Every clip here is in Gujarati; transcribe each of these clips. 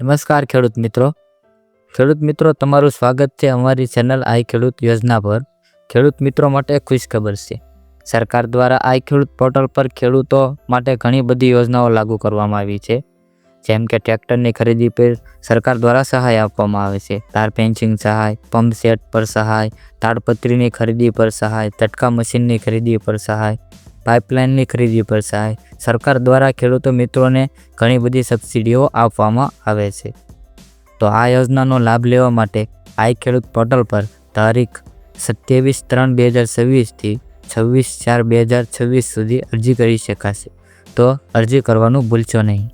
નમસ્કાર ખેડૂત મિત્રો તમારું સ્વાગત છે અમારી ચેનલ આઈ ખેડૂત યોજના પર। ખેડૂત મિત્રો માટે ખુશખબર છે। સરકાર દ્વારા આઈ ખેડૂત પોર્ટલ પર ખેડૂતો માટે ઘણી બધી યોજનાઓ લાગુ કરવામાં આવી છે, જેમ કે ટ્રેક્ટરની ખરીદી પર સરકાર દ્વારા સહાય આપવામાં આવે છે, તાર પેન્સિંગ સહાય, પંપ સેટ પર સહાય, તાડપત્રીની ખરીદી પર સહાય, ઝટકા મશીનની ખરીદી પર સહાય, પાઇપલાઇનની ખરીદી પર સહાય। સરકાર દ્વારા ખેડૂતો મિત્રોને ઘણી બધી સબસિડીઓ આપવામાં આવે છે। તો આ યોજનાનો લાભ લેવા માટે આઈ ખેડૂત પોર્ટલ પર તારીખ 27/3/2026 થી 26/4/2026 સુધી અરજી કરી શકાશે। તો અરજી કરવાનું ભૂલશો નહીં।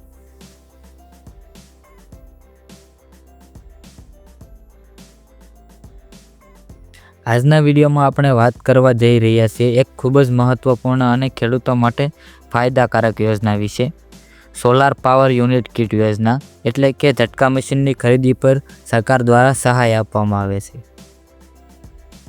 આજના વિડીયોમાં આપણે વાત કરવા જઈ રહ્યા છીએ એક ખૂબ જ મહત્વપૂર્ણ અને ખેડૂતો માટે ફાયદાકારક યોજના વિશે। સોલાર પાવર યુનિટ કિટ યોજના એટલે કે ઝટકા મશીનની ખરીદી પર સરકાર દ્વારા સહાય આપવામાં આવે છે।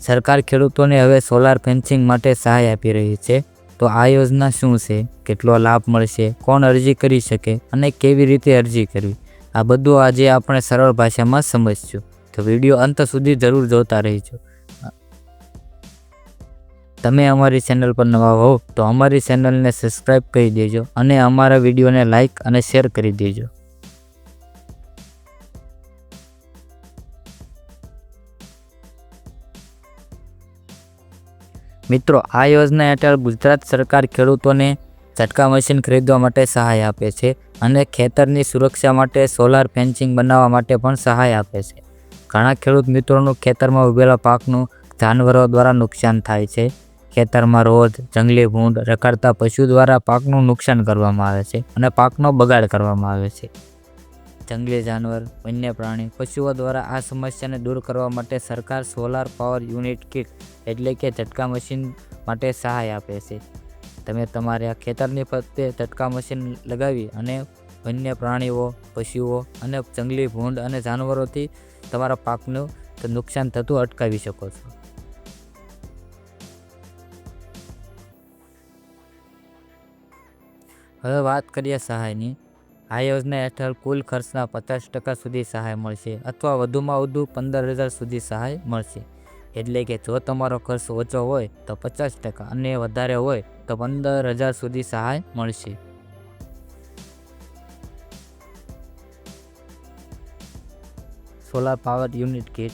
સરકાર ખેડૂતોને હવે સોલાર ફેન્સિંગ માટે સહાય આપી રહી છે। તો આ યોજના શું છે, કેટલો લાભ મળશે, કોણ અરજી કરી શકે અને કેવી રીતે અરજી કરવી, આ બધું આજે આપણે સરળ ભાષામાં સમજશું। તો વિડીયો અંત સુધી જરૂર જોતા રહેજો। તમે અમારી ચેનલ પર નવા હો તો અમારી ચેનલને સબસ્ક્રાઈબ કરી દેજો અને અમારા વિડીયોને લાઈક અને શેર કરી દેજો। મિત્રો, આ યોજના હેઠળ ગુજરાત સરકાર ખેડૂતોને ઝટકા મશીન ખરીદવા માટે સહાય આપે છે અને ખેતરની સુરક્ષા માટે સોલાર ફેન્સિંગ બનાવવા માટે પણ સહાય આપે છે। ઘણા ખેડૂત મિત્રોનું ખેતરમાં ઉભેલા પાકનું જાનવરો દ્વારા નુકસાન થાય છે। ખેતરમાં રોજ જંગલી ભૂંડ રખડતા પશુ દ્વારા પાકનું નુકસાન કરવામાં આવે છે અને પાકનો બગાડ કરવામાં આવે છે। જંગલી જાનવર, વન્ય પ્રાણી, પશુઓ દ્વારા આ સમસ્યાને દૂર કરવા માટે સરકાર સોલાર પાવર યુનિટ કિટ એટલે કે ઝટકા મશીન માટે સહાય આપે છે। તમે તમારા ખેતરની ફરતે ઝટકા મશીન લગાવી અને વન્ય પ્રાણીઓ, પશુઓ અને જંગલી ભૂંડ અને જાનવરોથી તમારા પાકનું નુકસાન થતું અટકાવી શકો છો। હવે વાત કરીએ સહાયની। આ યોજના હેઠળ કુલ ખર્ચના 50% સુધી સહાય મળશે અથવા વધુમાં વધુ 15,000 સુધી સહાય મળશે। એટલે કે જો તમારો ખર્ચ ઓછો હોય તો 50% અને વધારે હોય તો 15,000 સુધી સહાય મળશે। સોલાર પાવર યુનિટ કિટ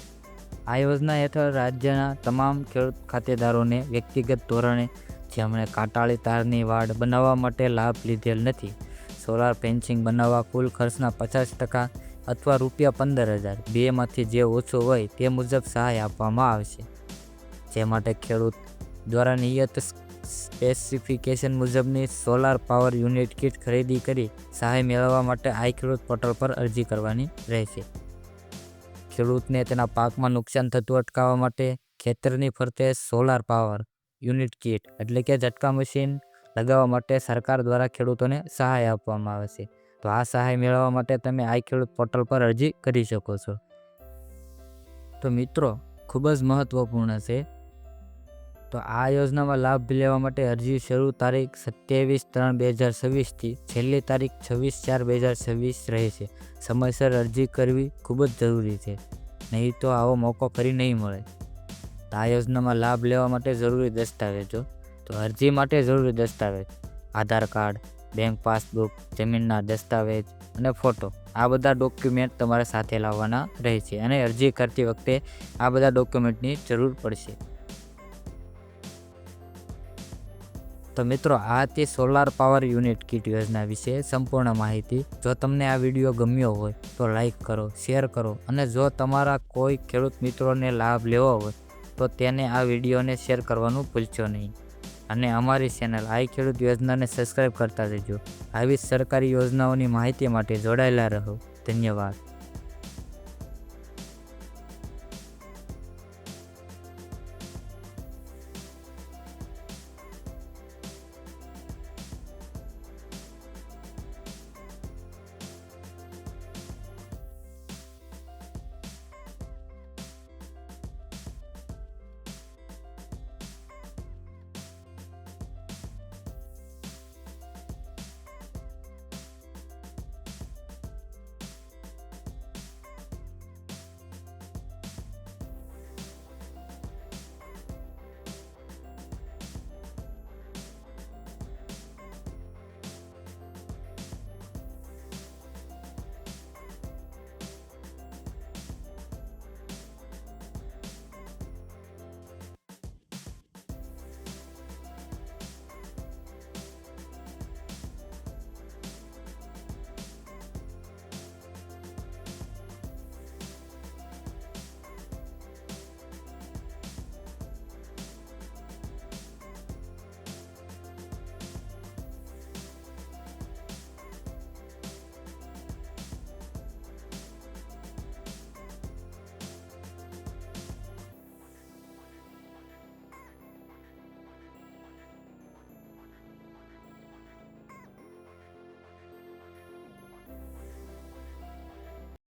આ યોજના હેઠળ રાજ્યના તમામ ખેડૂત ખાતેદારોને વ્યક્તિગત ધોરણે જેમણે કાંટાળી તારની વાડ બનાવવા માટે લાભ લીધેલ નથી, સોલાર ફેન્સિંગ બનાવવા કુલ ખર્ચના 50% અથવા ₹15,000 બેમાંથી જે ઓછું હોય તે મુજબ સહાય આપવામાં આવશે। જે માટે ખેડૂત દ્વારા નિયત સ્પેસિફિકેશન મુજબની સોલાર પાવર યુનિટ કિટ ખરીદી કરી સહાય મેળવવા માટે આઈ ખેડૂત પોર્ટલ પર અરજી કરવાની રહેશે। ખેડૂતને તેના પાકમાં નુકસાન થતું અટકાવવા માટે ખેતરની ફરતે સોલાર પાવર યુનિટ કિટ એટલે કે ઝટકા મશીન લગાવવા માટે સરકાર દ્વારા ખેડૂતોને સહાય આપવામાં આવે છે। તો આ સહાય મેળવવા માટે તમે આઈ ખેડૂત પોર્ટલ પર અરજી કરી શકો છો। તો મિત્રો, ખૂબ જ મહત્વપૂર્ણ છે। તો આ યોજનામાં લાભ લેવા માટે અરજી શરૂ તારીખ 27/3/2026 થી છેલ્લી તારીખ 26/4/2026 રહેશે। સમયસર અરજી કરવી ખૂબ જ જરૂરી છે, નહીં તો આવો મોકો ફરી નહીં મળે। આ યોજનામાં લાભ લેવા માટે જરૂરી દસ્તાવેજો। તો અરજી માટે જરૂરી દસ્તાવેજ આધાર કાર્ડ, બેંક પાસબુક, જમીનના દસ્તાવેજ અને ફોટો, આ બધા ડોક્યુમેન્ટ તમારે સાથે લાવવાના રહેશે અને અરજી કરતી વખતે આ બધા ડોક્યુમેન્ટની જરૂર પડશે। તો મિત્રો, આ તે સોલાર પાવર યુનિટ કિટ યોજના વિશે સંપૂર્ણ માહિતી। જો તમને આ વિડીયો ગમ્યો હોય તો લાઈક કરો, શેર કરો અને જો તમારા કોઈ ખેડૂત મિત્રોને લાભ લેવો હોય તો તેને આ વિડીયોને શેર કરવાનું ભૂલશો નહીં અને અમારી ચેનલ આઈ ખેડૂત યોજનાને સબસ્ક્રાઈબ કરતા રહેજો। આવી સરકારી યોજનાઓની માહિતી માટે જોડાયેલા રહો। ધન્યવાદ।